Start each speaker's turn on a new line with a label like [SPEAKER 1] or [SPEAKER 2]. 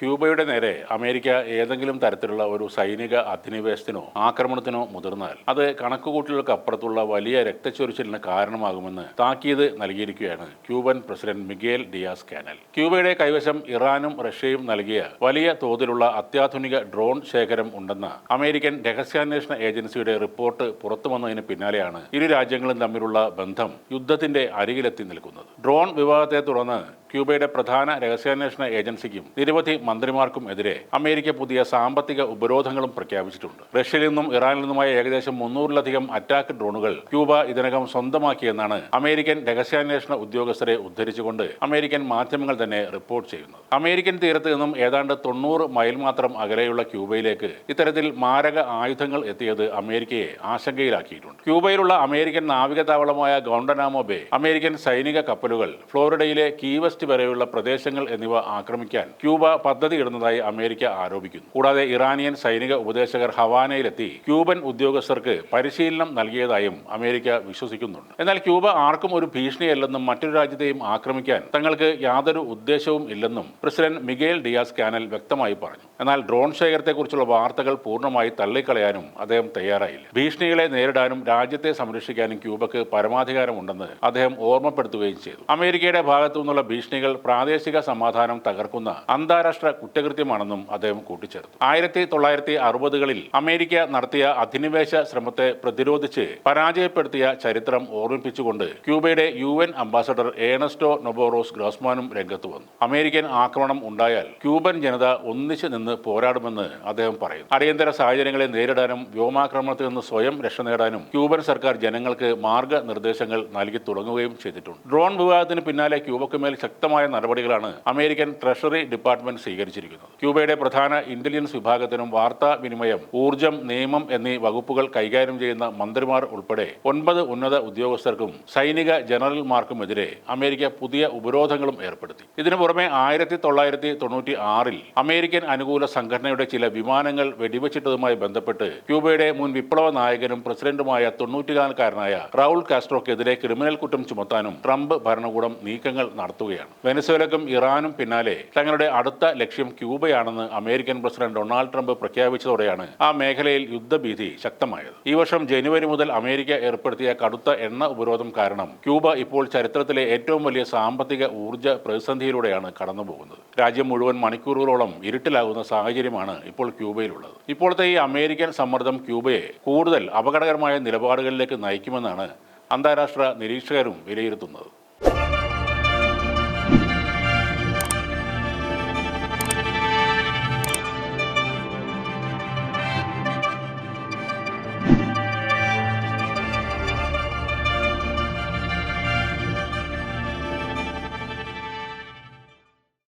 [SPEAKER 1] ക്യൂബയുടെ നേരെ അമേരിക്ക ഏതെങ്കിലും തരത്തിലുള്ള ഒരു സൈനിക അധിനിവേശത്തിനോ ആക്രമണത്തിനോ മുതിർന്നാൽ അത് കണക്കുകൂട്ടലുകൾക്കപ്പുറത്തുള്ള വലിയ രക്തച്ചൊരിച്ചിലിന് കാരണമാകുമെന്ന് താക്കീത് നൽകിയിരിക്കുകയാണ് ക്യൂബൻ പ്രസിഡന്റ് മിഗേൽ ഡിയാസ് കാനൽ. ക്യൂബയുടെ കൈവശം ഇറാനും റഷ്യയും നൽകിയ വലിയ തോതിലുള്ള അത്യാധുനിക ഡ്രോൺ ശേഖരം ഉണ്ടെന്ന അമേരിക്കൻ രഹസ്യാന്വേഷണ ഏജൻസിയുടെ റിപ്പോർട്ട് പുറത്തുവന്നതിന് പിന്നാലെയാണ് ഇരു രാജ്യങ്ങളും തമ്മിലുള്ള ബന്ധം യുദ്ധത്തിന്റെ അരികിലെത്തി നിൽക്കുന്നത്. ഡ്രോൺ വിവാദത്തെ തുടർന്ന് ക്യൂബയുടെ പ്രധാന രഹസ്യാന്വേഷണ ഏജൻസിക്കും നിരവധി മന്ത്രിമാർക്കും എതിരെ അമേരിക്ക പുതിയ സാമ്പത്തിക ഉപരോധങ്ങളും പ്രഖ്യാപിച്ചിട്ടുണ്ട്. റഷ്യയിൽ നിന്നും ഇറാനിൽ നിന്നുമായ ഏകദേശം 300-ലധികം അറ്റാക്ക് ഡ്രോണുകൾ ക്യൂബ ഇതിനകം സ്വന്തമാക്കിയെന്നാണ് അമേരിക്കൻ രഹസ്യാന്വേഷണ ഉദ്യോഗസ്ഥരെ ഉദ്ധരിച്ചുകൊണ്ട് അമേരിക്കൻ മാധ്യമങ്ങൾ തന്നെ റിപ്പോർട്ട് ചെയ്യുന്നത്. അമേരിക്കൻ തീരത്ത് നിന്നും ഏതാണ്ട് 90 മൈൽ മാത്രം അകലെയുള്ള ക്യൂബയിലേക്ക് ഇത്തരത്തിൽ മാരക ആയുധങ്ങൾ എത്തിയത് അമേരിക്കയെ ആശങ്കയിലാക്കിയിട്ടുണ്ട്. ക്യൂബയിലുള്ള അമേരിക്കൻ നാവികതാവളമായ ഗോണ്ടനാമോ ബേ, അമേരിക്കൻ സൈനിക കപ്പലുകൾ, ഫ്ലോറിഡയിലെ കീ വെസ്റ്റ് വരെയുള്ള പ്രദേശങ്ങൾ എന്നിവ ആക്രമിക്കാൻ ക്യൂബ പദ്ധതിയിടുന്നതായി അമേരിക്ക ആരോപിക്കുന്നു. കൂടാതെ ഇറാനിയൻ സൈനിക ഉപദേശകർ ഹവാനയിലെത്തി ക്യൂബൻ ഉദ്യോഗസ്ഥർക്ക് പരിശീലനം നൽകിയതായും അമേരിക്ക വിശ്വസിക്കുന്നുണ്ട്. എന്നാൽ ക്യൂബ ആർക്കും ഒരു ഭീഷണിയല്ലെന്നും മറ്റൊരു രാജ്യത്തെയും ആക്രമിക്കാൻ തങ്ങൾക്ക് യാതൊരു ഉദ്ദേശവും ഇല്ലെന്നും പ്രസിഡന്റ് മിഗേൽ ഡിയാസ് കാനൽ വ്യക്തമായി പറഞ്ഞു. എന്നാൽ ഡ്രോൺ ശേഖരത്തെക്കുറിച്ചുള്ള വാർത്തകൾ പൂർണ്ണമായി തള്ളിക്കളയാനും അദ്ദേഹം തയ്യാറായില്ല. ഭീഷണികളെ നേരിടാനും രാജ്യത്തെ സംരക്ഷിക്കാനും ക്യൂബക്ക് പരമാധികാരമുണ്ടെന്ന് അദ്ദേഹം ഓർമ്മപ്പെടുത്തുകയും ചെയ്തു. അമേരിക്കയുടെ ഭാഗത്തു നിന്നുള്ള ഭീഷണികൾ പ്രാദേശിക സമാധാനം തകർക്കുന്ന അന്താരാഷ്ട്ര കുറ്റകൃത്യമാണെന്നും അദ്ദേഹം കൂട്ടിച്ചേർത്തു. 1960-കളിൽ അമേരിക്ക നടത്തിയ അധിനിവേശ ശ്രമത്തെ പ്രതിരോധിച്ച് പരാജയപ്പെടുത്തിയ ചരിത്രം ഓർമ്മിപ്പിച്ചുകൊണ്ട് ക്യൂബയുടെ UN അംബാസഡർ ഏണസ്റ്റോ നൊബോറോസ് ഗ്രോസ്മാനും രംഗത്ത് വന്നു. അമേരിക്കൻ ആക്രമണം ഉണ്ടായാൽ ക്യൂബൻ ജനത ഒന്നിച്ചു നിന്ന് പോരാടുമെന്ന് അദ്ദേഹം പറയുന്നു. അടിയന്തര സാഹചര്യങ്ങളെ നേരിടാനും വ്യോമാക്രമണത്തിൽ നിന്ന് സ്വയം രക്ഷ നേടാനും ക്യൂബൻ സർക്കാർ ജനങ്ങൾക്ക് മാർഗനിർദ്ദേശങ്ങൾ നൽകി തുടങ്ങുകയും ചെയ്തിട്ടുണ്ട്. ഡ്രോൺ വിവാദത്തിന് പിന്നാലെ ക്യൂബയ്ക്ക് മേൽ ശക്തമായ നടപടികളാണ് അമേരിക്കൻ ട്രഷറി ഡിപ്പാർട്ട്മെന്റ് സ്വീകരിച്ചിരിക്കുന്നത്. ക്യൂബയുടെ പ്രധാന ഇന്റലിജൻസ് വിഭാഗത്തിനും വാർത്താവിനിമയം, ഊർജ്ജം, നിയമം എന്നീ വകുപ്പുകൾ കൈകാര്യം ചെയ്യുന്ന മന്ത്രിമാർ ഉൾപ്പെടെ 9 ഉന്നത ഉദ്യോഗസ്ഥർക്കും സൈനിക ജനറൽമാർക്കുമെതിരെ അമേരിക്ക പുതിയ ഉപരോധങ്ങളും ഏർപ്പെടുത്തി. ഇതിനു പുറമെ 1996-ൽ അമേരിക്കൻ അനുകൂല സംഘടനയുടെ ചില വിമാനങ്ങൾ വെടിവെച്ചിട്ടതുമായി ബന്ധപ്പെട്ട് ക്യൂബയുടെ മുൻ വിപ്ലവ നായകനും പ്രസിഡന്റുമായ 94-കാരനായ റൗൾ കാസ്ട്രോക്കെതിരെ ക്രിമിനൽ കുറ്റം ചുമത്താനും ട്രംപ് ഭരണകൂടം നീക്കങ്ങൾ നടത്തുകയാണ്. വെനസ്വേലക്കും ഇറാനും പിന്നാലെ തങ്ങളുടെ അടുത്ത ലക്ഷ്യം ക്യൂബയാണെന്ന് അമേരിക്കൻ പ്രസിഡന്റ് ഡൊണാൾഡ് ട്രംപ് പ്രഖ്യാപിച്ചതോടെയാണ് ആ മേഖലയിൽ യുദ്ധഭീതി ശക്തമായത്. ഈ വർഷം ജനുവരി മുതൽ അമേരിക്ക ഏർപ്പെടുത്തിയ കടുത്ത എണ്ണ ഉപരോധം കാരണം ക്യൂബ ഇപ്പോൾ ചരിത്രത്തിലെ ഏറ്റവും വലിയ സാമ്പത്തിക ഊർജ്ജ പ്രതിസന്ധിയിലൂടെയാണ് കടന്നുപോകുന്നത്. രാജ്യം മുഴുവൻ മണിക്കൂറുകളോളം ഇരുട്ടിലാകുന്ന സാഹചര്യമാണ് ഇപ്പോൾ ക്യൂബയിലുള്ളത്. ഇപ്പോഴത്തെ ഈ അമേരിക്കൻ സമ്മർദ്ദം ക്യൂബയെ കൂടുതൽ അപകടകരമായ നിലപാടുകളിലേക്ക് നയിക്കുമെന്നാണ് അന്താരാഷ്ട്ര നിരീക്ഷകരും വിലയിരുത്തുന്നത്.